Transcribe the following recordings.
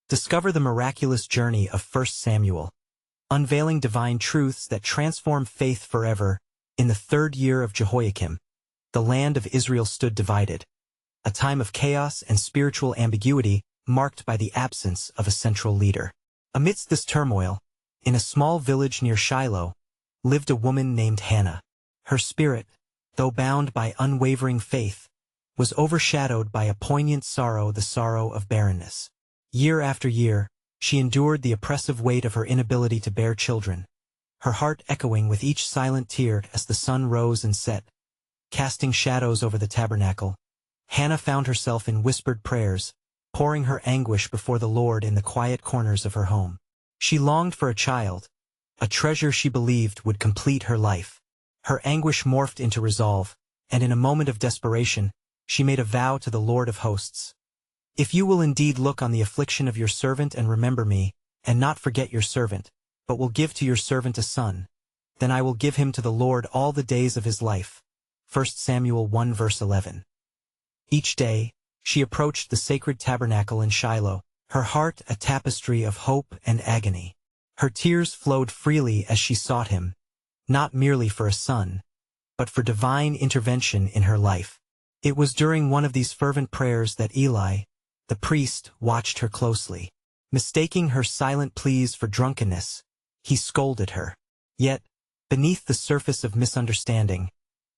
Discover the miraculous journey of 1 Samuel, unveiling divine truths that transform faith forever. In the 3rd year of Jehoiakim, the land of Israel stood divided, a time of chaos and spiritual ambiguity marked by the absence of a central leader. Amidst this turmoil, in a small village near Shiloh, lived a woman named Hannah. Her spirit, though bound by unwavering faith, was overshadowed by a poignant sorrow, the sorrow of barrenness. Year after year, she endured the oppressive weight of her inability to bear children, her heart echoing with each silent tear as the sun rose and set, casting shadows over the tabernacle. Hannah found herself in whispered prayers, pouring her anguish before the Lord in the quiet corners of her home. She longed for a child, a treasure she believed would complete her life. Her anguish morphed into resolve, and in a moment of desperation, she made a vow to the Lord of hosts. If you will indeed look on the affliction of your servant and remember me, and not forget your servant, but will give to your servant a son, then I will give him to the Lord all the days of his life. 1 Samuel 1 verse 11. Each day, she approached the sacred tabernacle in Shiloh, her heart a tapestry of hope and agony. Her tears flowed freely as she sought him, not merely for a son, but for divine intervention in her life. It was during one of these fervent prayers that Eli, the priest, watched her closely. Mistaking her silent pleas for drunkenness, he scolded her. Yet, beneath the surface of misunderstanding,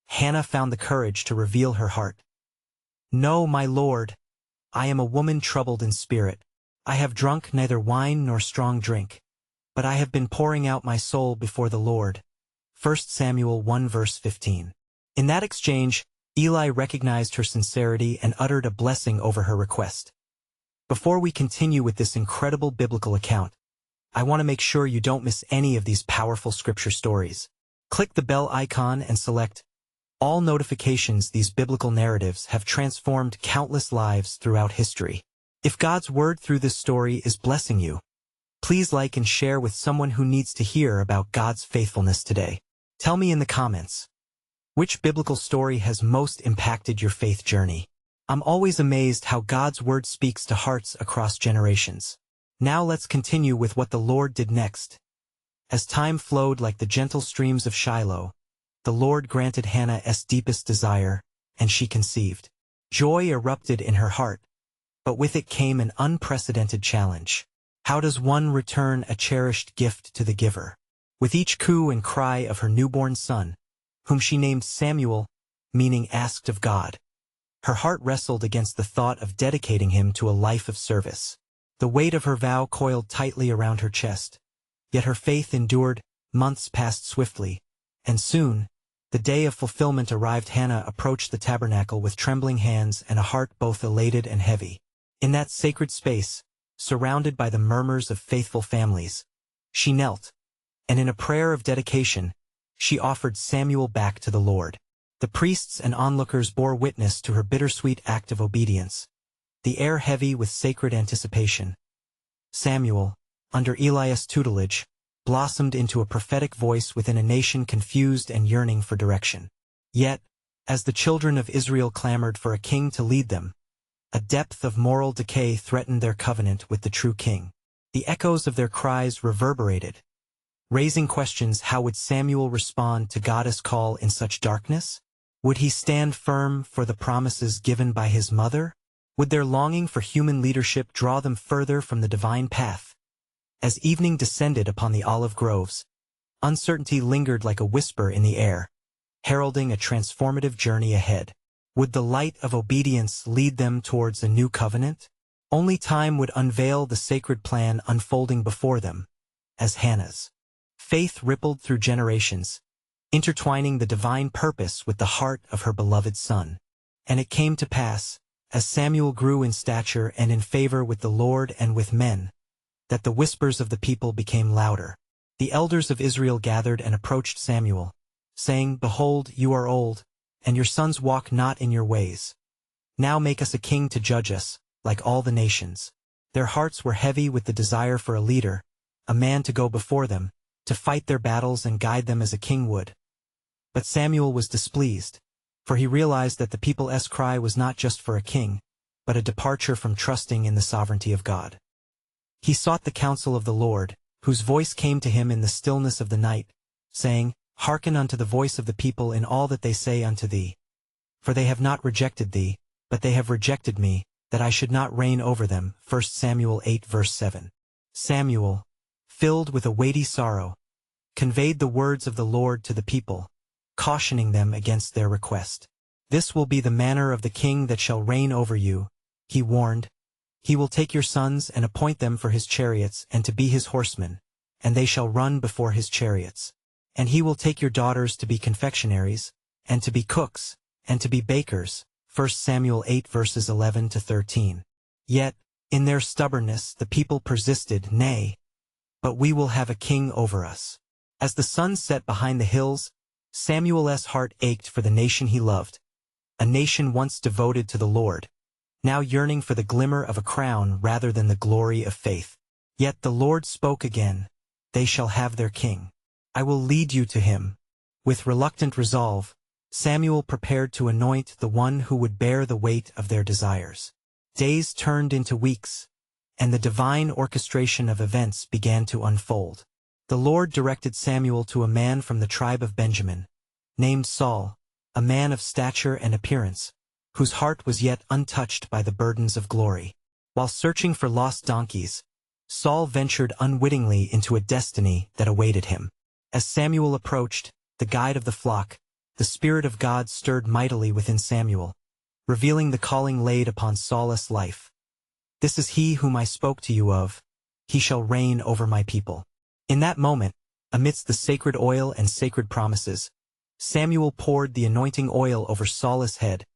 Hannah found the courage to reveal her heart. "No, my lord, I am a woman troubled in spirit. I have drunk neither wine nor strong drink, but I have been pouring out my soul before the Lord." 1 Samuel 1 verse 15. In that exchange, Eli recognized her sincerity and uttered a blessing over her request. Before we continue with this incredible biblical account, I want to make sure you don't miss any of these powerful scripture stories. Click the bell icon and select all notifications. These biblical narratives have transformed countless lives throughout history. If God's word through this story is blessing you, please like and share with someone who needs to hear about God's faithfulness today. Tell me in the comments, which biblical story has most impacted your faith journey? I'm always amazed how God's word speaks to hearts across generations. Now let's continue with what the Lord did next. As time flowed like the gentle streams of Shiloh, the Lord granted Hannah's deepest desire, and she conceived. Joy erupted in her heart, but with it came an unprecedented challenge. How does one return a cherished gift to the giver? With each coo and cry of her newborn son, whom she named Samuel, meaning asked of God, her heart wrestled against the thought of dedicating him to a life of service. The weight of her vow coiled tightly around her chest, yet her faith endured. Months passed swiftly, and soon, the day of fulfillment arrived. Hannah approached the tabernacle with trembling hands and a heart both elated and heavy. In that sacred space, surrounded by the murmurs of faithful families, she knelt, and in a prayer of dedication, she offered Samuel back to the Lord. The priests and onlookers bore witness to her bittersweet act of obedience, the air heavy with sacred anticipation. Samuel, under Eli's tutelage, blossomed into a prophetic voice within a nation confused and yearning for direction. Yet, as the children of Israel clamored for a king to lead them, a depth of moral decay threatened their covenant with the true king. The echoes of their cries reverberated, raising questions. How would Samuel respond to God's call in such darkness? Would he stand firm for the promises given by his mother? Would their longing for human leadership draw them further from the divine path? As evening descended upon the olive groves, uncertainty lingered like a whisper in the air, heralding a transformative journey ahead. Would the light of obedience lead them towards a new covenant? Only time would unveil the sacred plan unfolding before them. As Hannah's faith rippled through generations, intertwining the divine purpose with the heart of her beloved son. And it came to pass, as Samuel grew in stature and in favor with the Lord and with men, that the whispers of the people became louder. The elders of Israel gathered and approached Samuel, saying, "Behold, you are old, and your sons walk not in your ways. Now make us a king to judge us, like all the nations." Their hearts were heavy with the desire for a leader, a man to go before them, to fight their battles and guide them as a king would. But Samuel was displeased, for he realized that the people's cry was not just for a king, but a departure from trusting in the sovereignty of God. He sought the counsel of the Lord, whose voice came to him in the stillness of the night, saying, Hearken unto the voice of the people in all that they say unto thee. For they have not rejected thee, but they have rejected me, that I should not reign over them. 1 Samuel 8 verse 7. Samuel, filled with a weighty sorrow, conveyed the words of the Lord to the people, cautioning them against their request. This will be the manner of the king that shall reign over you, he warned. He will take your sons and appoint them for his chariots and to be his horsemen, and they shall run before his chariots. And he will take your daughters to be confectionaries, and to be cooks, and to be bakers. 1 Samuel 8 verses 11 to 13. Yet, in their stubbornness the people persisted, Nay, but we will have a king over us. As the sun set behind the hills, Samuel's heart ached for the nation he loved, a nation once devoted to the Lord, now yearning for the glimmer of a crown rather than the glory of faith. Yet the Lord spoke again, They shall have their king. I will lead you to him. With reluctant resolve, Samuel prepared to anoint the one who would bear the weight of their desires. Days turned into weeks, and the divine orchestration of events began to unfold. The Lord directed Samuel to a man from the tribe of Benjamin, named Saul, a man of stature and appearance, whose heart was yet untouched by the burdens of glory. While searching for lost donkeys, Saul ventured unwittingly into a destiny that awaited him. As Samuel approached, the guide of the flock, the Spirit of God stirred mightily within Samuel, revealing the calling laid upon Saul's life. This is he whom I spoke to you of. He shall reign over my people. In that moment, amidst the sacred oil and sacred promises, Samuel poured the anointing oil over Saul's head,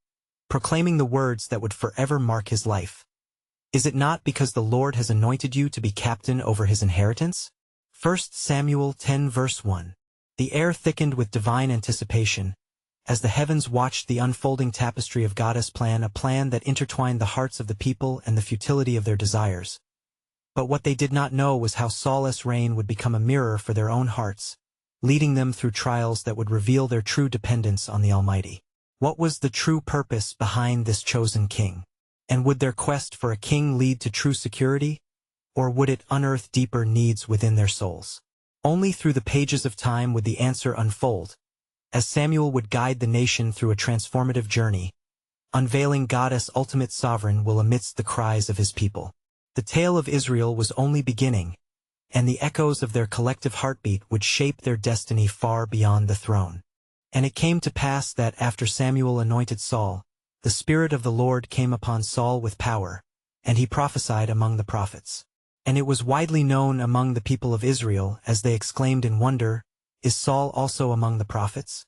proclaiming the words that would forever mark his life. Is it not because the Lord has anointed you to be captain over his inheritance? 1 Samuel 10 verse 1. The air thickened with divine anticipation, as the heavens watched the unfolding tapestry of God's plan, a plan that intertwined the hearts of the people and the futility of their desires. But what they did not know was how Saul's reign would become a mirror for their own hearts, leading them through trials that would reveal their true dependence on the Almighty. What was the true purpose behind this chosen king? And would their quest for a king lead to true security? Or would it unearth deeper needs within their souls? Only through the pages of time would the answer unfold, as Samuel would guide the nation through a transformative journey, unveiling God's ultimate sovereign will amidst the cries of his people. The tale of Israel was only beginning, and the echoes of their collective heartbeat would shape their destiny far beyond the throne. And it came to pass that after Samuel anointed Saul, the Spirit of the Lord came upon Saul with power, and he prophesied among the prophets. And it was widely known among the people of Israel as they exclaimed in wonder, Is Saul also among the prophets?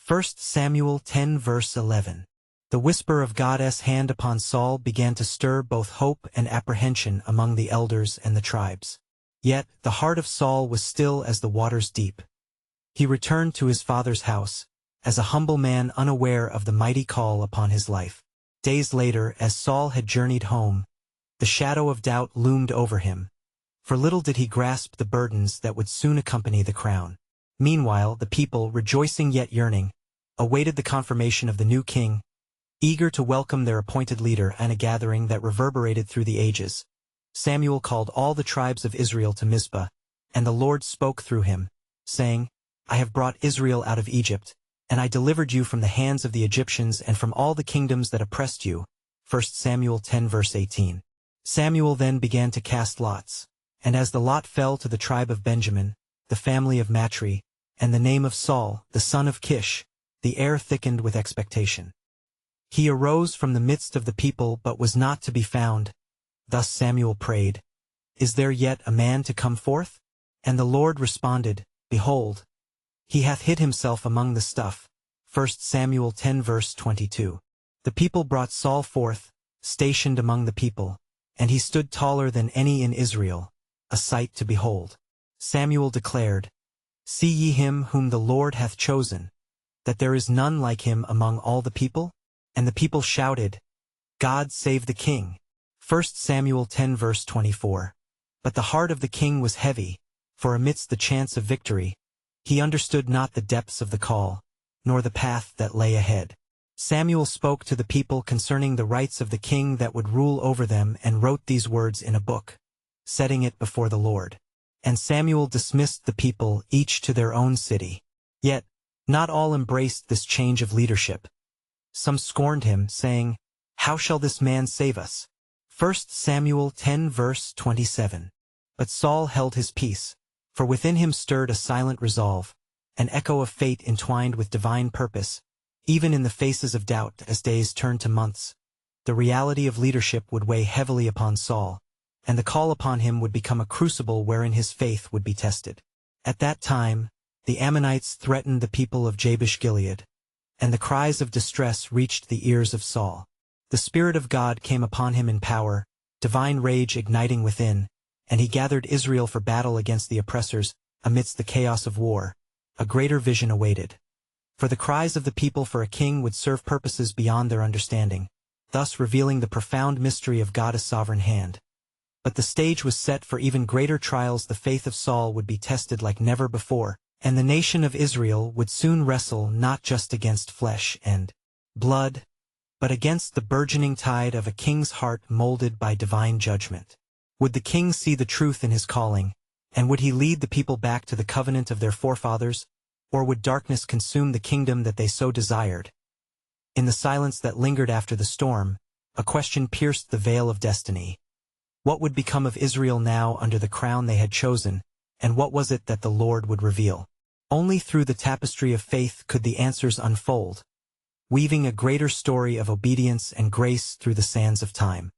1 Samuel 10 verse 11. The whisper of God's hand upon Saul began to stir both hope and apprehension among the elders and the tribes. Yet the heart of Saul was still as the waters deep. He returned to his father's house, as a humble man unaware of the mighty call upon his life. Days later, as Saul had journeyed home, the shadow of doubt loomed over him, for little did he grasp the burdens that would soon accompany the crown. Meanwhile, the people, rejoicing yet yearning, awaited the confirmation of the new king, eager to welcome their appointed leader, and a gathering that reverberated through the ages. Samuel called all the tribes of Israel to Mizpah, and the Lord spoke through him, saying, I have brought Israel out of Egypt, and I delivered you from the hands of the Egyptians and from all the kingdoms that oppressed you. 1 Samuel 10 verse 18. Samuel then began to cast lots, and as the lot fell to the tribe of Benjamin, the family of Matri, and the name of Saul, the son of Kish, the air thickened with expectation. He arose from the midst of the people but was not to be found. Thus Samuel prayed, Is there yet a man to come forth? And the Lord responded, Behold, he hath hid himself among the stuff. 1 Samuel 10 verse 22. The people brought Saul forth, stationed among the people, and he stood taller than any in Israel, a sight to behold. Samuel declared, See ye him whom the Lord hath chosen, that there is none like him among all the people? And the people shouted, God save the king. 1 Samuel 10 verse 24. But the heart of the king was heavy, for amidst the chance of victory, he understood not the depths of the call, nor the path that lay ahead. Samuel spoke to the people concerning the rights of the king that would rule over them and wrote these words in a book. setting it before the Lord. And Samuel dismissed the people each to their own city. Yet, not all embraced this change of leadership. Some scorned him, saying, "How shall this man save us?" 1 Samuel 10 verse 27. But Saul held his peace, for within him stirred a silent resolve, an echo of fate entwined with divine purpose. Even in the faces of doubt, as days turned to months, the reality of leadership would weigh heavily upon Saul, and the call upon him would become a crucible wherein his faith would be tested. At that time, the Ammonites threatened the people of Jabesh-Gilead, and the cries of distress reached the ears of Saul. The Spirit of God came upon him in power, divine rage igniting within, and he gathered Israel for battle against the oppressors. Amidst the chaos of war, a greater vision awaited. For the cries of the people for a king would serve purposes beyond their understanding, thus revealing the profound mystery of God's sovereign hand. But the stage was set for even greater trials. The faith of Saul would be tested like never before, and the nation of Israel would soon wrestle not just against flesh and blood, but against the burgeoning tide of a king's heart molded by divine judgment. Would the king see the truth in his calling, and would he lead the people back to the covenant of their forefathers, or would darkness consume the kingdom that they so desired? In the silence that lingered after the storm, a question pierced the veil of destiny. What would become of Israel now under the crown they had chosen, and what was it that the Lord would reveal? Only through the tapestry of faith could the answers unfold, weaving a greater story of obedience and grace through the sands of time.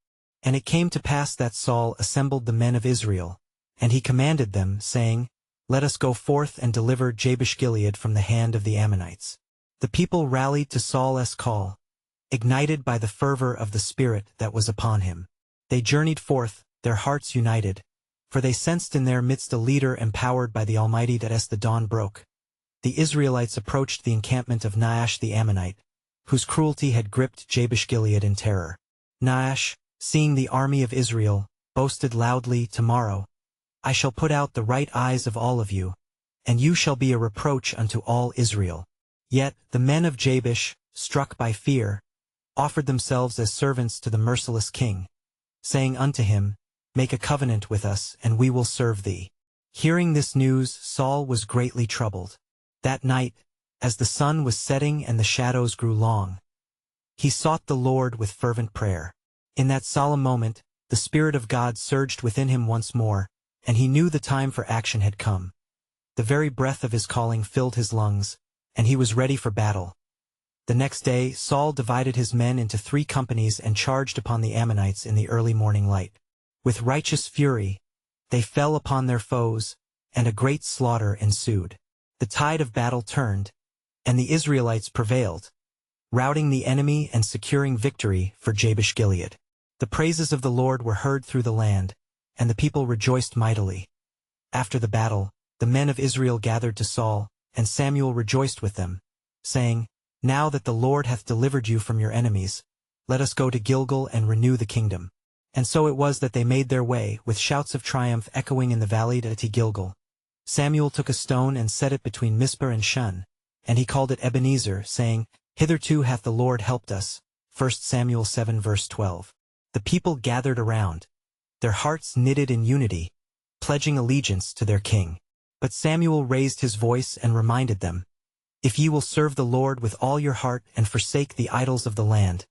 And it came to pass that Saul assembled the men of Israel, and he commanded them, saying, "Let us go forth and deliver Jabesh-Gilead from the hand of the Ammonites." The people rallied to Saul's call, ignited by the fervor of the Spirit that was upon him. They journeyed forth, their hearts united, for they sensed in their midst a leader empowered by the Almighty. That as the dawn broke, the Israelites approached the encampment of Nahash the Ammonite, whose cruelty had gripped Jabesh-Gilead in terror. Nahash, seeing the army of Israel, boasted loudly, "Tomorrow I shall put out the right eyes of all of you, and you shall be a reproach unto all Israel." Yet the men of Jabesh, struck by fear, offered themselves as servants to the merciless king, saying unto him, "Make a covenant with us, and we will serve thee." Hearing this news, Saul was greatly troubled. That night, as the sun was setting and the shadows grew long, he sought the Lord with fervent prayer. In that solemn moment, the Spirit of God surged within him once more, and he knew the time for action had come. The very breath of his calling filled his lungs, and he was ready for battle. The next day, Saul divided his men into 3 companies and charged upon the Ammonites in the early morning light. With righteous fury, they fell upon their foes, and a great slaughter ensued. The tide of battle turned, and the Israelites prevailed, routing the enemy and securing victory for Jabesh-Gilead. The praises of the Lord were heard through the land, and the people rejoiced mightily. After the battle, the men of Israel gathered to Saul, and Samuel rejoiced with them, saying, "Now that the Lord hath delivered you from your enemies, let us go to Gilgal and renew the kingdom." And so it was that they made their way, with shouts of triumph echoing in the valley to Gilgal. Samuel took a stone and set it between Mizpah and Shun, and he called it Ebenezer, saying, "Hitherto hath the Lord helped us." 1 Samuel 7 verse 12. The people gathered around, their hearts knitted in unity, pledging allegiance to their king. But Samuel raised his voice and reminded them, "If ye will serve the Lord with all your heart and forsake the idols of the land,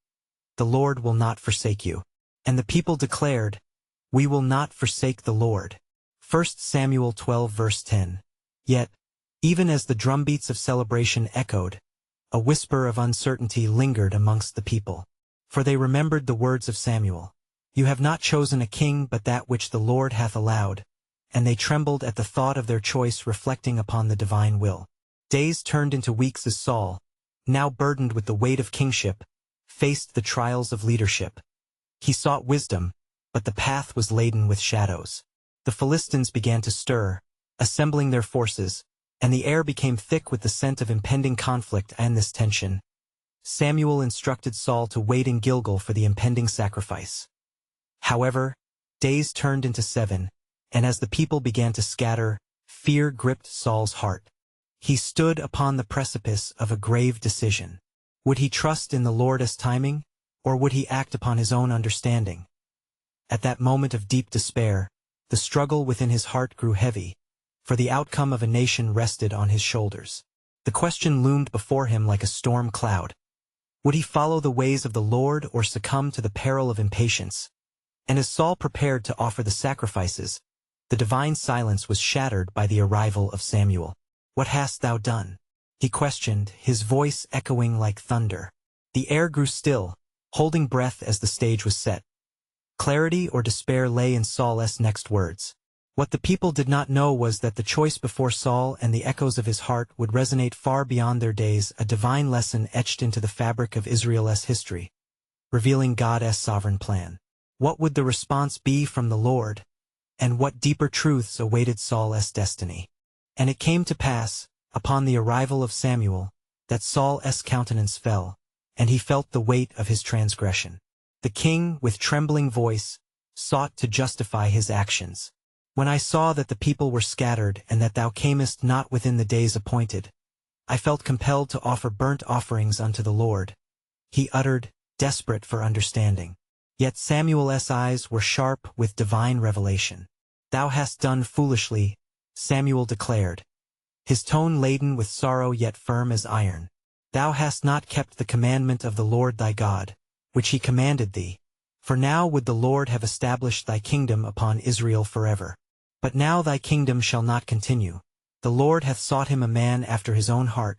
the Lord will not forsake you." And the people declared, "We will not forsake the Lord." 1 Samuel 12 verse 10. Yet, even as the drumbeats of celebration echoed, a whisper of uncertainty lingered amongst the people. For they remembered the words of Samuel, "You have not chosen a king but that which the Lord hath allowed," and they trembled at the thought of their choice reflecting upon the divine will. Days turned into weeks as Saul, now burdened with the weight of kingship, faced the trials of leadership. He sought wisdom, but the path was laden with shadows. The Philistines began to stir, assembling their forces, and the air became thick with the scent of impending conflict and this tension. Samuel instructed Saul to wait in Gilgal for the impending sacrifice. However, days turned into 7, and as the people began to scatter, fear gripped Saul's heart. He stood upon the precipice of a grave decision. Would he trust in the Lord's timing, or would he act upon his own understanding? At that moment of deep despair, The struggle within his heart grew heavy, for the outcome of a nation rested on his shoulders. The question loomed before him like a storm cloud. Would he follow the ways of the Lord or succumb to the peril of impatience? And as Saul prepared to offer the sacrifices, the divine silence was shattered by the arrival of Samuel. "What hast thou done?" he questioned, his voice echoing like thunder. The air grew still, holding breath as the stage was set. Clarity or despair lay in Saul's next words. What the people did not know was that the choice before Saul and the echoes of his heart would resonate far beyond their days, a divine lesson etched into the fabric of Israel's history, revealing God's sovereign plan. What would the response be from the Lord? And what deeper truths awaited Saul's destiny? And it came to pass, upon the arrival of Samuel, that Saul's countenance fell, and he felt the weight of his transgression. The king, with trembling voice, sought to justify his actions. "When I saw that the people were scattered and that thou camest not within the days appointed, I felt compelled to offer burnt offerings unto the Lord," he uttered, desperate for understanding. Yet Samuel's eyes were sharp with divine revelation. "Thou hast done foolishly," Samuel declared, his tone laden with sorrow yet firm as iron. "Thou hast not kept the commandment of the Lord thy God, which he commanded thee. For now would the Lord have established thy kingdom upon Israel forever. But now thy kingdom shall not continue. The Lord hath sought him a man after his own heart,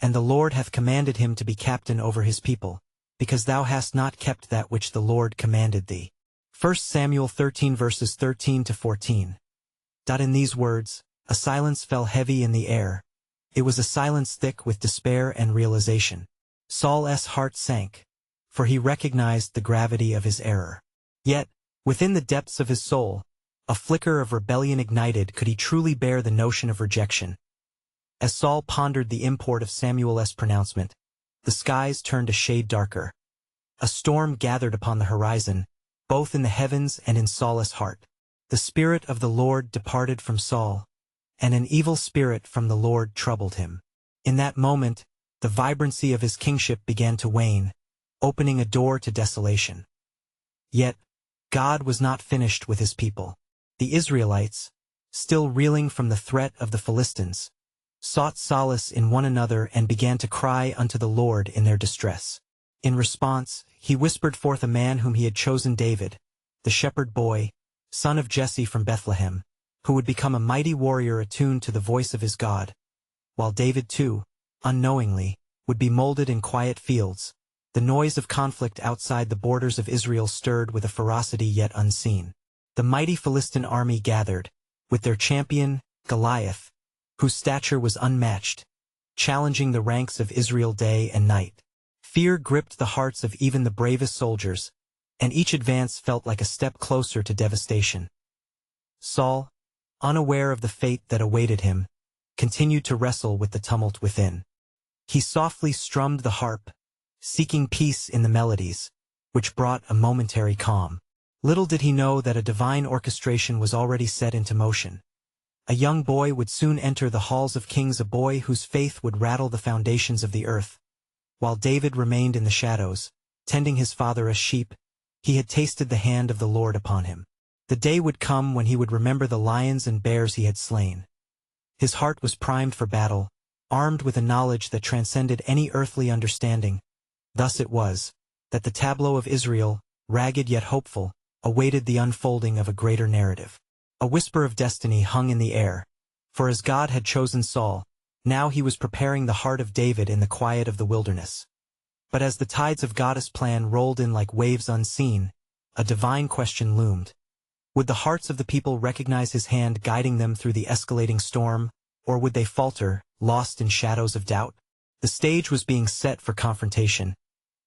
and the Lord hath commanded him to be captain over his people, because thou hast not kept that which the Lord commanded thee." 1 Samuel 13 verses 13 to 14. In these words, a silence fell heavy in the air. It was a silence thick with despair and realization. Saul's heart sank, for he recognized the gravity of his error. Yet, within the depths of his soul, a flicker of rebellion ignited. Could he truly bear the notion of rejection? As Saul pondered the import of Samuel's pronouncement, the skies turned a shade darker. A storm gathered upon the horizon, both in the heavens and in Saul's heart. The Spirit of the Lord departed from Saul, and an evil spirit from the Lord troubled him. In that moment, the vibrancy of his kingship began to wane, opening a door to desolation. Yet, God was not finished with his people. The Israelites, still reeling from the threat of the Philistines, sought solace in one another and began to cry unto the Lord in their distress. In response, he whispered forth a man whom he had chosen, David, the shepherd boy, son of Jesse from Bethlehem, who would become a mighty warrior attuned to the voice of his God, while David too, unknowingly, would be molded in quiet fields. The noise of conflict outside the borders of Israel stirred with a ferocity yet unseen. The mighty Philistine army gathered, with their champion, Goliath, whose stature was unmatched, challenging the ranks of Israel day and night. Fear gripped the hearts of even the bravest soldiers, and each advance felt like a step closer to devastation. Saul, unaware of the fate that awaited him, continued to wrestle with the tumult within. He softly strummed the harp, seeking peace in the melodies, which brought a momentary calm. Little did he know that a divine orchestration was already set into motion. A young boy would soon enter the halls of kings, a boy whose faith would rattle the foundations of the earth. While David remained in the shadows, tending his father's sheep, he had tasted the hand of the Lord upon him. The day would come when he would remember the lions and bears he had slain. His heart was primed for battle, armed with a knowledge that transcended any earthly understanding. Thus it was that the tableau of Israel, ragged yet hopeful, awaited the unfolding of a greater narrative. A whisper of destiny hung in the air, for as God had chosen Saul, now he was preparing the heart of David in the quiet of the wilderness. But as the tides of God's plan rolled in like waves unseen, a divine question loomed. Would the hearts of the people recognize his hand guiding them through the escalating storm, or would they falter, lost in shadows of doubt? The stage was being set for confrontation,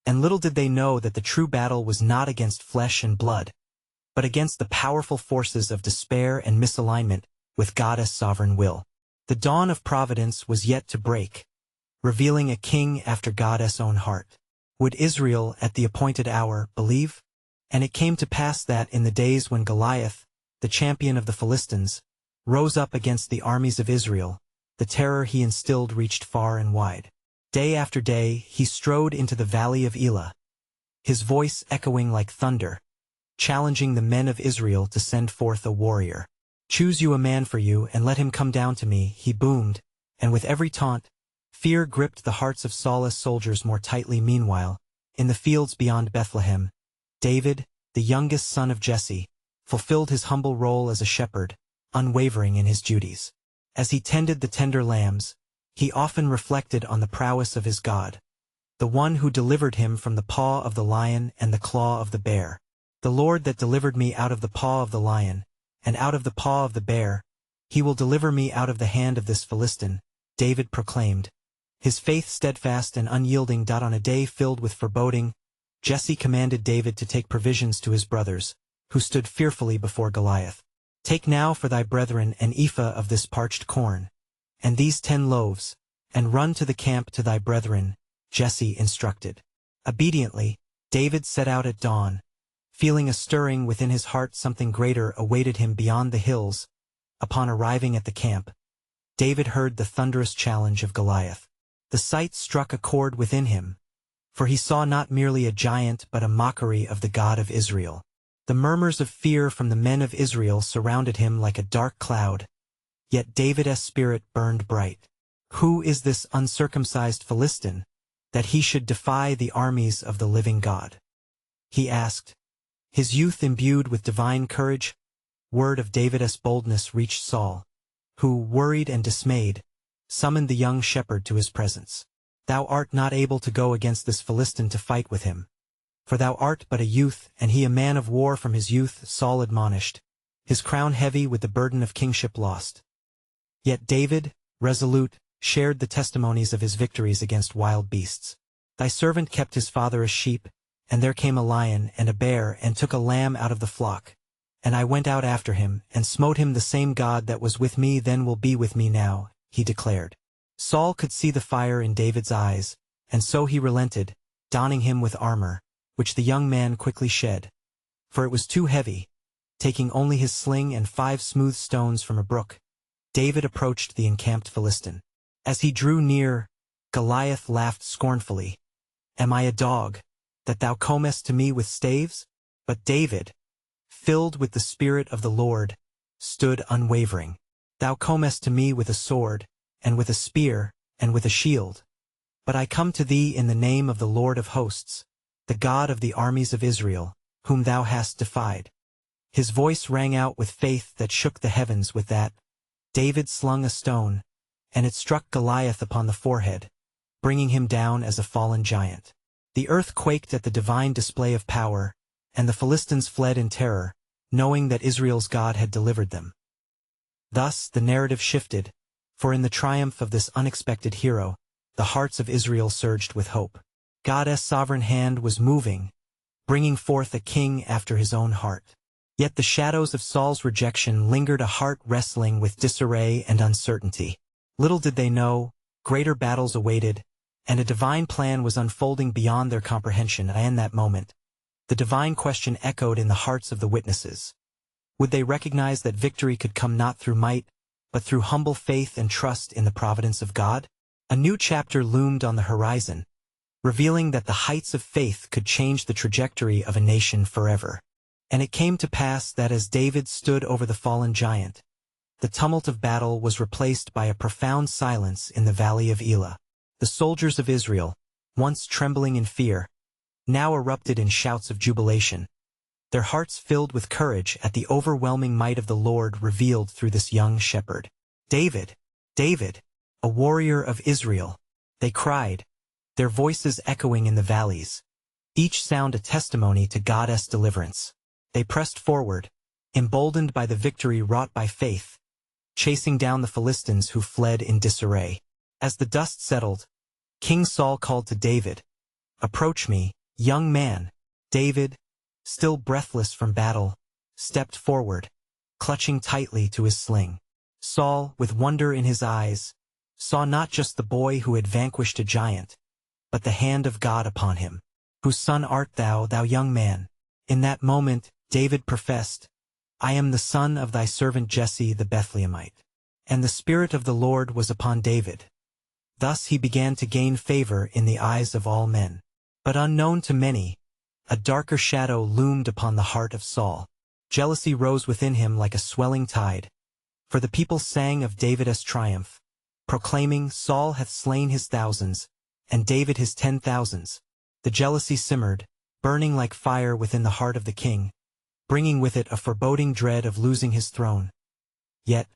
and little did they know that the true battle was not against flesh and blood, but against the powerful forces of despair and misalignment with God's sovereign will. The dawn of providence was yet to break, revealing a king after God's own heart. Would Israel, at the appointed hour, believe? And it came to pass that in the days when Goliath, the champion of the Philistines, rose up against the armies of Israel, the terror he instilled reached far and wide. Day after day he strode into the valley of Elah, his voice echoing like thunder, challenging the men of Israel to send forth a warrior. "Choose you a man for you and let him come down to me," he boomed, and with every taunt, fear gripped the hearts of Saul's soldiers more tightly. Meanwhile, in the fields beyond Bethlehem, David, the youngest son of Jesse, fulfilled his humble role as a shepherd, unwavering in his duties. As he tended the tender lambs, he often reflected on the prowess of his God, the one who delivered him from the paw of the lion and the claw of the bear. "The Lord that delivered me out of the paw of the lion, and out of the paw of the bear, he will deliver me out of the hand of this Philistine," David proclaimed, his faith steadfast and unyielding. On a day filled with foreboding, Jesse commanded David to take provisions to his brothers, who stood fearfully before Goliath. "Take now for thy brethren an ephah of this parched corn, and these 10 loaves, and run to the camp to thy brethren," Jesse instructed. Obediently, David set out at dawn, feeling a stirring within his heart. Something greater awaited him beyond the hills. Upon arriving at the camp, David heard the thunderous challenge of Goliath. The sight struck a chord within him, for he saw not merely a giant but a mockery of the God of Israel. The murmurs of fear from the men of Israel surrounded him like a dark cloud, yet David's spirit burned bright. Who is this uncircumcised Philistine, that he should defy the armies of the living God? He asked, his youth imbued with divine courage. Word of David's boldness reached Saul, who, worried and dismayed, summoned the young shepherd to his presence. "Thou art not able to go against this Philistine to fight with him, for thou art but a youth, and he a man of war from his youth," Saul admonished, his crown heavy with the burden of kingship lost. Yet David, resolute, shared the testimonies of his victories against wild beasts. "Thy servant kept his father's sheep, and there came a lion and a bear and took a lamb out of the flock. And I went out after him, and smote him. The same God that was with me then will be with me now," he declared. Saul could see the fire in David's eyes, and so he relented, donning him with armor, which the young man quickly shed, for it was too heavy. Taking only his sling and 5 smooth stones from a brook, David approached the encamped Philistine. As he drew near, Goliath laughed scornfully. "Am I a dog, that thou comest to me with staves?" But David, filled with the Spirit of the Lord, stood unwavering. "Thou comest to me with a sword, and with a spear, and with a shield. But I come to thee in the name of the Lord of hosts, the God of the armies of Israel, whom thou hast defied." His voice rang out with faith that shook the heavens. With that, David slung a stone, and it struck Goliath upon the forehead, bringing him down as a fallen giant. The earth quaked at the divine display of power, and the Philistines fled in terror, knowing that Israel's God had delivered them. Thus the narrative shifted, for in the triumph of this unexpected hero, the hearts of Israel surged with hope. God's sovereign hand was moving, bringing forth a king after his own heart. Yet the shadows of Saul's rejection lingered, a heart wrestling with disarray and uncertainty. Little did they know, greater battles awaited, and a divine plan was unfolding beyond their comprehension. And in that moment, the divine question echoed in the hearts of the witnesses. Would they recognize that victory could come not through might, but through humble faith and trust in the providence of God? A new chapter loomed on the horizon, revealing that the heights of faith could change the trajectory of a nation forever. And it came to pass that as David stood over the fallen giant, the tumult of battle was replaced by a profound silence in the valley of Elah. The soldiers of Israel, once trembling in fear, now erupted in shouts of jubilation, their hearts filled with courage at the overwhelming might of the Lord revealed through this young shepherd. "David, David, a warrior of Israel," they cried, their voices echoing in the valleys, each sound a testimony to God's deliverance. They pressed forward, emboldened by the victory wrought by faith, chasing down the Philistines who fled in disarray. As the dust settled, King Saul called to David, "Approach me, young man." David, still breathless from battle, stepped forward, clutching tightly to his sling. Saul, with wonder in his eyes, saw not just the boy who had vanquished a giant, but the hand of God upon him. "Whose son art thou, thou young man?" In that moment, David professed, "I am the son of thy servant Jesse the Bethlehemite." And the Spirit of the Lord was upon David. Thus he began to gain favor in the eyes of all men. But unknown to many, a darker shadow loomed upon the heart of Saul. Jealousy rose within him like a swelling tide. For the people sang of David's triumph, proclaiming, Saul hath slain his thousands, and David his 10,000s. The jealousy simmered, burning like fire within the heart of the king, bringing with it a foreboding dread of losing his throne. Yet,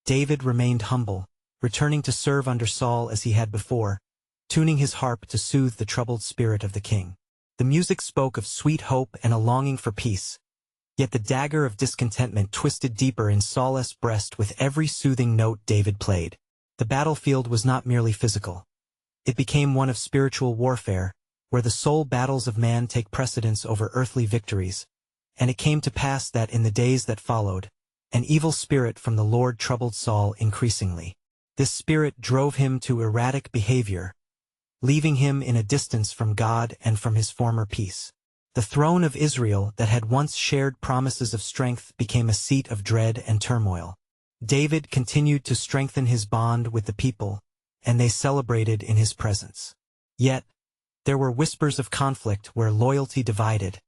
David remained humble, returning to serve under Saul as he had before, tuning his harp to soothe the troubled spirit of the king. The music spoke of sweet hope and a longing for peace. Yet the dagger of discontentment twisted deeper in Saul's breast with every soothing note David played. The battlefield was not merely physical. It became one of spiritual warfare, where the soul battles of man take precedence over earthly victories. And it came to pass that in the days that followed, an evil spirit from the Lord troubled Saul increasingly. This spirit drove him to erratic behavior, leaving him in a distance from God and from his former peace. The throne of Israel that had once shared promises of strength became a seat of dread and turmoil. David continued to strengthen his bond with the people, and they celebrated in his presence. Yet, there were whispers of conflict where loyalty divided,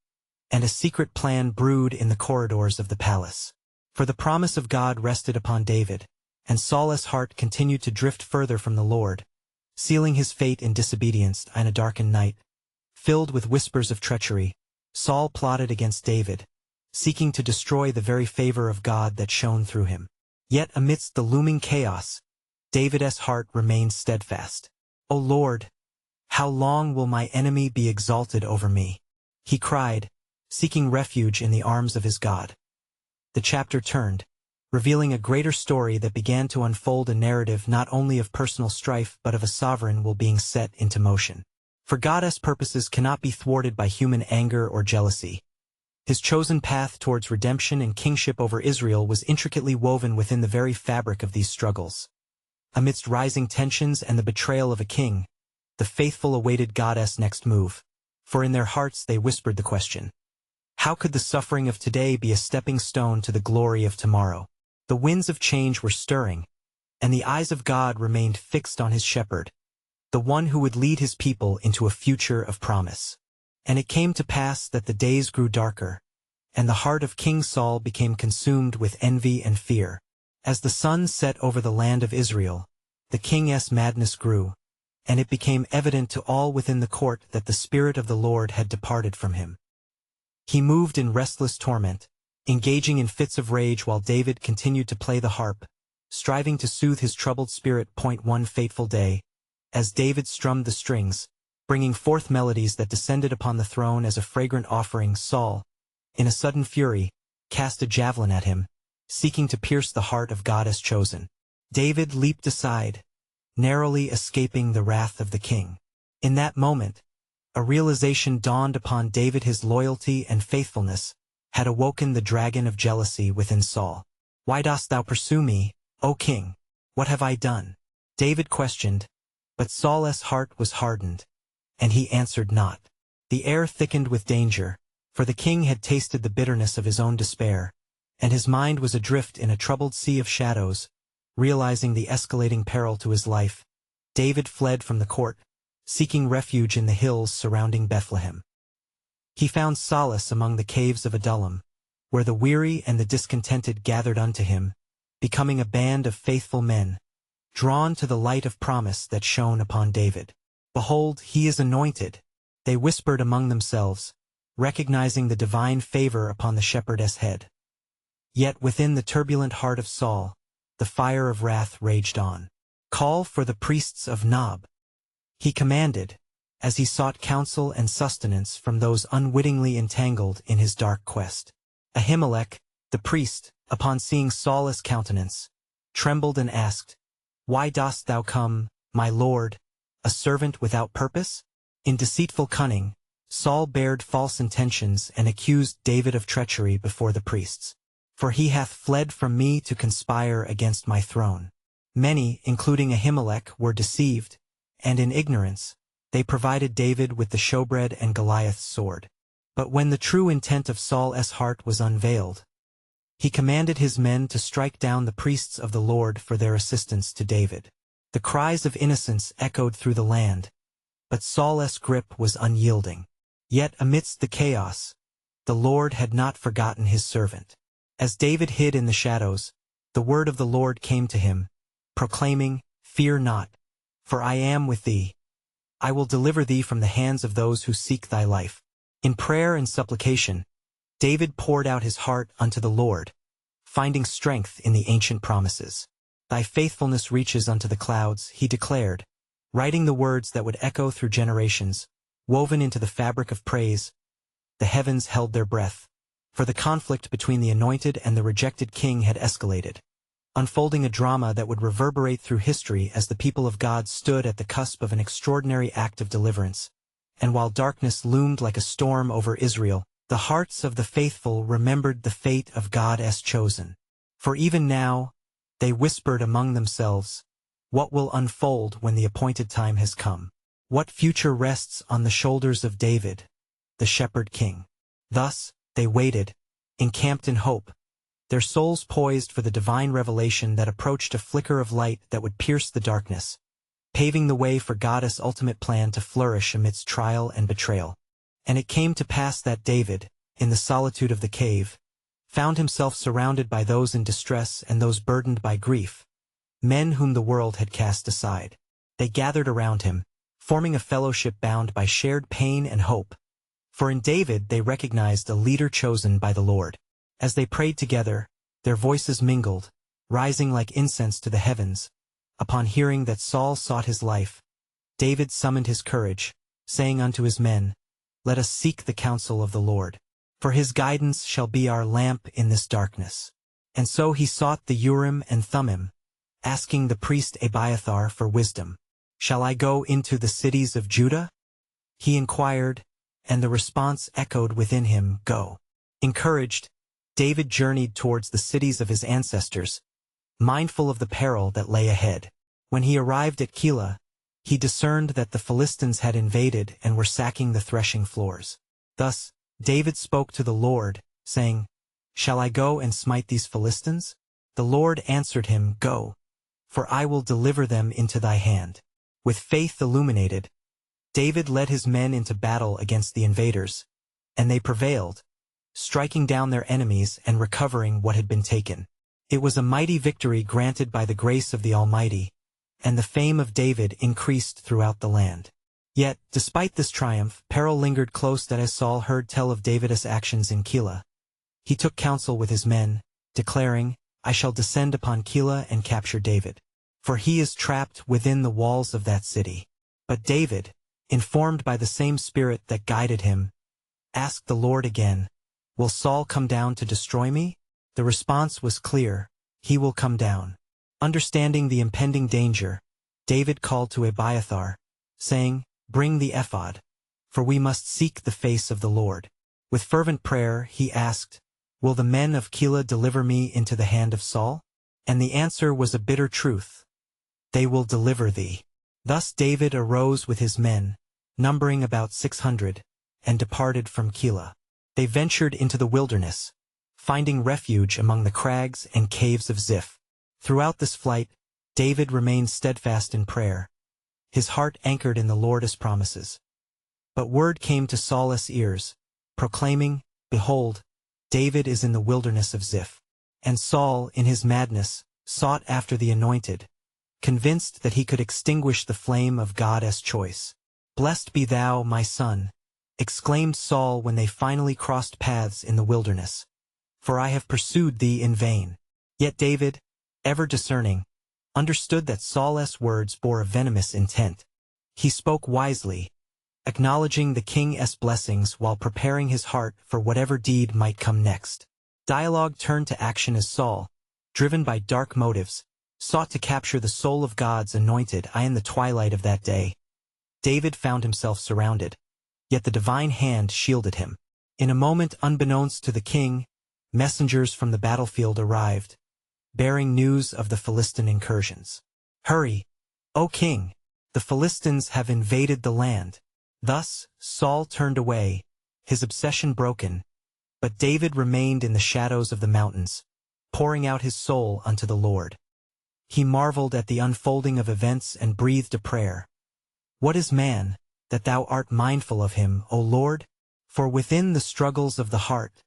and a secret plan brewed in the corridors of the palace. For the promise of God rested upon David, and Saul's heart continued to drift further from the Lord, sealing his fate in disobedience in a darkened night. Filled with whispers of treachery, Saul plotted against David, seeking to destroy the very favor of God that shone through him. Yet amidst the looming chaos, David's heart remained steadfast. O Lord, how long will my enemy be exalted over me? He cried, seeking refuge in the arms of his God. The chapter turned, revealing a greater story that began to unfold, a narrative not only of personal strife but of a sovereign will being set into motion. For God's purposes cannot be thwarted by human anger or jealousy. His chosen path towards redemption and kingship over Israel was intricately woven within the very fabric of these struggles. Amidst rising tensions and the betrayal of a king, the faithful awaited God's next move, for in their hearts they whispered the question, how could the suffering of today be a stepping stone to the glory of tomorrow? The winds of change were stirring, and the eyes of God remained fixed on his shepherd, the one who would lead his people into a future of promise. And it came to pass that the days grew darker, and the heart of King Saul became consumed with envy and fear. As the sun set over the land of Israel, the king's madness grew, and it became evident to all within the court that the Spirit of the Lord had departed from him. He moved in restless torment, engaging in fits of rage while David continued to play the harp, striving to soothe his troubled spirit. One fateful day, as David strummed the strings, bringing forth melodies that descended upon the throne as a fragrant offering, Saul, in a sudden fury, cast a javelin at him, seeking to pierce the heart of God's chosen. David leaped aside, narrowly escaping the wrath of the king. In that moment, a realization dawned upon David: his loyalty and faithfulness had awoken the dragon of jealousy within Saul. Why dost thou pursue me, O king? What have I done? David questioned, but Saul's heart was hardened, and he answered not. The air thickened with danger, for the king had tasted the bitterness of his own despair, and his mind was adrift in a troubled sea of shadows. Realizing the escalating peril to his life, David fled from the court, seeking refuge in the hills surrounding Bethlehem. He found solace among the caves of Adullam, where the weary and the discontented gathered unto him, becoming a band of faithful men, drawn to the light of promise that shone upon David. Behold, he is anointed, they whispered among themselves, recognizing the divine favor upon the shepherdess head. Yet within the turbulent heart of Saul, the fire of wrath raged on. Call for the priests of Nob, he commanded, as he sought counsel and sustenance from those unwittingly entangled in his dark quest. Ahimelech, the priest, upon seeing Saul's countenance, trembled and asked, Why dost thou come, my lord, a servant without purpose? In deceitful cunning, Saul bared false intentions and accused David of treachery before the priests. For he hath fled from me to conspire against my throne. Many, including Ahimelech, were deceived, and in ignorance, they provided David with the showbread and Goliath's sword. But when the true intent of Saul's heart was unveiled, he commanded his men to strike down the priests of the Lord for their assistance to David. The cries of innocence echoed through the land, but Saul's grip was unyielding. Yet amidst the chaos, the Lord had not forgotten his servant. As David hid in the shadows, the word of the Lord came to him, proclaiming, "Fear not, for I am with thee. I will deliver thee from the hands of those who seek thy life." In prayer and supplication, David poured out his heart unto the Lord, finding strength in the ancient promises. "Thy faithfulness reaches unto the clouds," he declared, writing the words that would echo through generations, woven into the fabric of praise. The heavens held their breath, for the conflict between the anointed and the rejected king had escalated, unfolding a drama that would reverberate through history as the people of God stood at the cusp of an extraordinary act of deliverance. And while darkness loomed like a storm over Israel, the hearts of the faithful remembered the fate of God's chosen. For even now, they whispered among themselves, "What will unfold when the appointed time has come? What future rests on the shoulders of David, the shepherd king?" Thus, they waited, encamped in hope, their souls poised for the divine revelation that approached, a flicker of light that would pierce the darkness, paving the way for God's ultimate plan to flourish amidst trial and betrayal. And it came to pass that David, in the solitude of the cave, found himself surrounded by those in distress and those burdened by grief, men whom the world had cast aside. They gathered around him, forming a fellowship bound by shared pain and hope. For in David they recognized a leader chosen by the Lord. As they prayed together, their voices mingled, rising like incense to the heavens. Upon hearing that Saul sought his life, David summoned his courage, saying unto his men, "Let us seek the counsel of the Lord, for his guidance shall be our lamp in this darkness." And so he sought the Urim and Thummim, asking the priest Abiathar for wisdom. "Shall I go into the cities of Judah?" he inquired, and the response echoed within him, "Go." Encouraged, David journeyed towards the cities of his ancestors, mindful of the peril that lay ahead. When he arrived at Keilah, he discerned that the Philistines had invaded and were sacking the threshing floors. Thus, David spoke to the Lord, saying, "Shall I go and smite these Philistines?" The Lord answered him, "Go, for I will deliver them into thy hand." With faith illuminated, David led his men into battle against the invaders, and they prevailed, striking down their enemies and recovering what had been taken. It was a mighty victory granted by the grace of the Almighty, and the fame of David increased throughout the land. Yet, despite this triumph, peril lingered close. That as Saul heard tell of David's actions in Keilah, he took counsel with his men, declaring, "I shall descend upon Keilah and capture David, for he is trapped within the walls of that city." But David, informed by the same spirit that guided him, asked the Lord again, "Will Saul come down to destroy me?" The response was clear, "He will come down." Understanding the impending danger, David called to Abiathar, saying, "Bring the ephod, for we must seek the face of the Lord." With fervent prayer he asked, "Will the men of Keilah deliver me into the hand of Saul?" And the answer was a bitter truth, "They will deliver thee." Thus David arose with his men, numbering about 600, and departed from Keilah. They ventured into the wilderness, finding refuge among the crags and caves of Ziph. Throughout this flight, David remained steadfast in prayer, his heart anchored in the Lord's promises. But word came to Saul's ears, proclaiming, "Behold, David is in the wilderness of Ziph." And Saul, in his madness, sought after the anointed, convinced that he could extinguish the flame of God's choice. "Blessed be thou, my son," exclaimed Saul when they finally crossed paths in the wilderness, "for I have pursued thee in vain." Yet David, ever discerning, understood that Saul's words bore a venomous intent. He spoke wisely, acknowledging the king's blessings while preparing his heart for whatever deed might come next. Dialogue turned to action as Saul, driven by dark motives, sought to capture the soul of God's anointed. In the twilight of that day, David found himself surrounded, yet the divine hand shielded him. In a moment unbeknownst to the king, messengers from the battlefield arrived, bearing news of the Philistine incursions. "Hurry, O king! The Philistines have invaded the land." Thus, Saul turned away, his obsession broken, but David remained in the shadows of the mountains, pouring out his soul unto the Lord. He marveled at the unfolding of events and breathed a prayer. "What is man, that thou art mindful of him, O Lord? For within the struggles of the heart,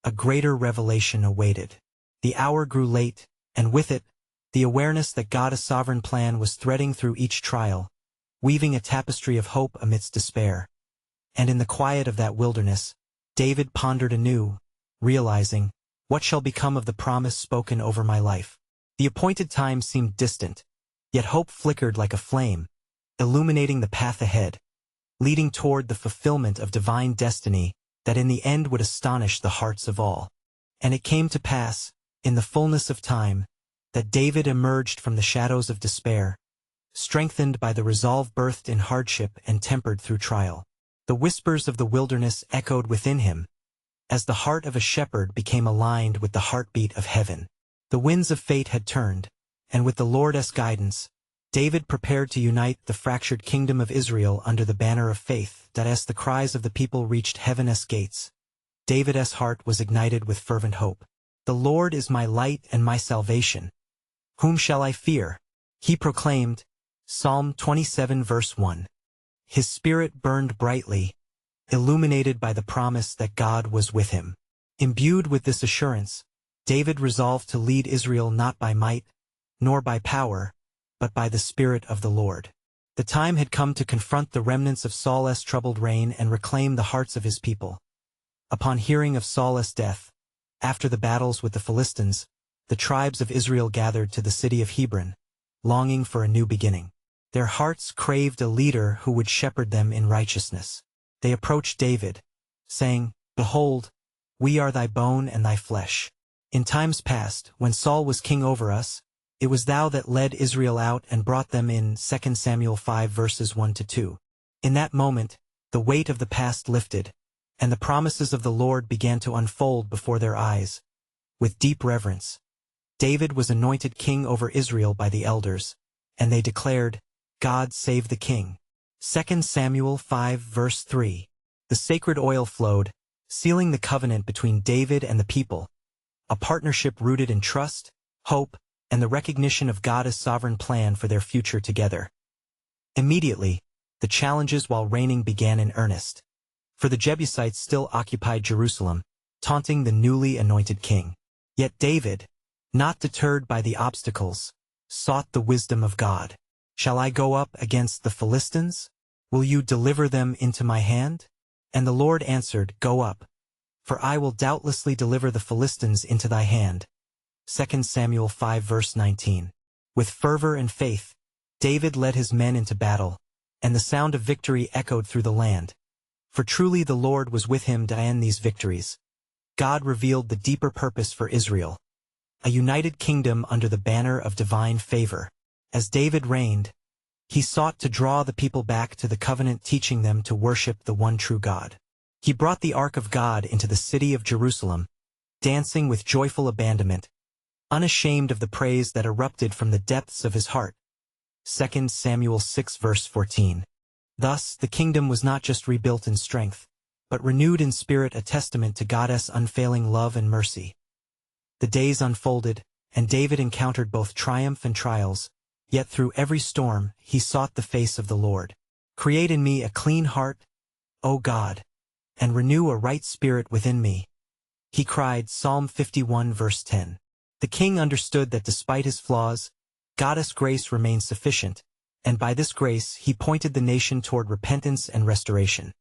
a greater revelation awaited. The hour grew late, and with it, the awareness that God's sovereign plan was threading through each trial, weaving a tapestry of hope amidst despair. And in the quiet of that wilderness, David pondered anew, realizing, what shall become of the promise spoken over my life? The appointed time seemed distant, yet hope flickered like a flame, illuminating the path ahead, leading toward the fulfillment of divine destiny that in the end would astonish the hearts of all. And it came to pass, in the fullness of time, that David emerged from the shadows of despair, strengthened by the resolve birthed in hardship and tempered through trial. The whispers of the wilderness echoed within him, as the heart of a shepherd became aligned with the heartbeat of heaven. The winds of fate had turned, and with the Lord's guidance, David prepared to unite the fractured kingdom of Israel under the banner of faith, that as the cries of the people reached heaven's gates, David's heart was ignited with fervent hope. The Lord is my light and my salvation. Whom shall I fear? He proclaimed, Psalm 27 verse 1. His spirit burned brightly, illuminated by the promise that God was with him. Imbued with this assurance, David resolved to lead Israel not by might, nor by power, but by the Spirit of the Lord. The time had come to confront the remnants of Saul's troubled reign and reclaim the hearts of his people. Upon hearing of Saul's death, after the battles with the Philistines, the tribes of Israel gathered to the city of Hebron, longing for a new beginning. Their hearts craved a leader who would shepherd them in righteousness. They approached David, saying, Behold, we are thy bone and thy flesh. In times past, when Saul was king over us, it was thou that led Israel out and brought them in 2 Samuel 5 verses 1-2. In that moment, the weight of the past lifted, and the promises of the Lord began to unfold before their eyes. With deep reverence, David was anointed king over Israel by the elders, and they declared, God save the king. 2 Samuel 5 verse 3. The sacred oil flowed, sealing the covenant between David and the people, a partnership rooted in trust, hope, and the recognition of God's sovereign plan for their future together. Immediately, the challenges while reigning began in earnest. For the Jebusites still occupied Jerusalem, taunting the newly anointed king. Yet David, not deterred by the obstacles, sought the wisdom of God. Shall I go up against the Philistines? Will you deliver them into my hand? And the Lord answered, Go up, for I will doubtlessly deliver the Philistines into thy hand. 2 Samuel 5 verse 19. With fervor and faith, David led his men into battle, and the sound of victory echoed through the land. For truly the Lord was with him to end these victories. God revealed the deeper purpose for Israel, a united kingdom under the banner of divine favor. As David reigned, he sought to draw the people back to the covenant, teaching them to worship the one true God. He brought the ark of God into the city of Jerusalem, dancing with joyful abandonment, unashamed of the praise that erupted from the depths of his heart. 2 Samuel 6 verse 14. Thus, the kingdom was not just rebuilt in strength, but renewed in spirit, a testament to God's unfailing love and mercy. The days unfolded, and David encountered both triumph and trials, yet through every storm, he sought the face of the Lord. Create in me a clean heart, O God, and renew a right spirit within me. He cried, Psalm 51 verse 10. The king understood that despite his flaws, God's grace remained sufficient, and by this grace he pointed the nation toward repentance and restoration.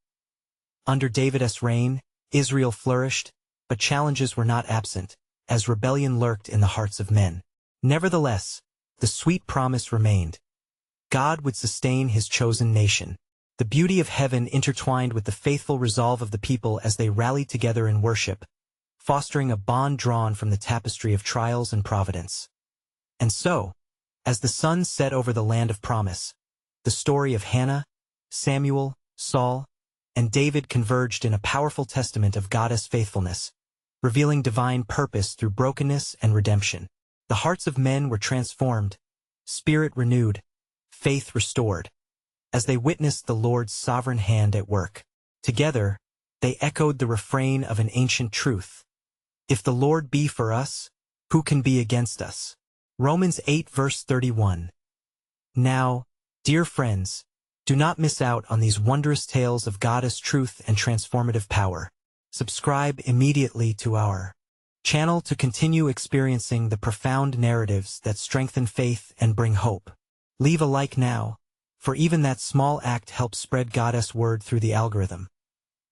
Under David's reign, Israel flourished, but challenges were not absent, as rebellion lurked in the hearts of men. Nevertheless, the sweet promise remained. God would sustain his chosen nation. The beauty of heaven intertwined with the faithful resolve of the people as they rallied together in worship, fostering a bond drawn from the tapestry of trials and providence. And so, as the sun set over the land of promise, the story of Hannah, Samuel, Saul, and David converged in a powerful testament of God's faithfulness, revealing divine purpose through brokenness and redemption. The hearts of men were transformed, spirit renewed, faith restored, as they witnessed the Lord's sovereign hand at work. Together, they echoed the refrain of an ancient truth. If the Lord be for us, who can be against us? Romans 8 verse 31. Now, dear friends, Do not miss out on these wondrous tales of goddess truth and transformative power. Subscribe immediately to our channel to continue experiencing the profound narratives that strengthen faith and bring hope. Leave a like now, for even that small act helps spread Goddess word through the algorithm,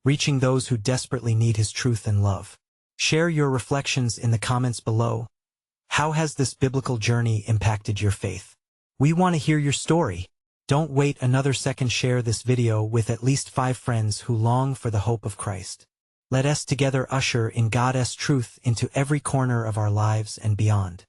reaching those who desperately need His truth and love. Share your reflections in the comments below. How has this biblical journey impacted your faith? We want to hear your story. Don't wait another second. Share this video with at least 5 friends who long for the hope of Christ. Let us together usher in Goddess truth into every corner of our lives and beyond.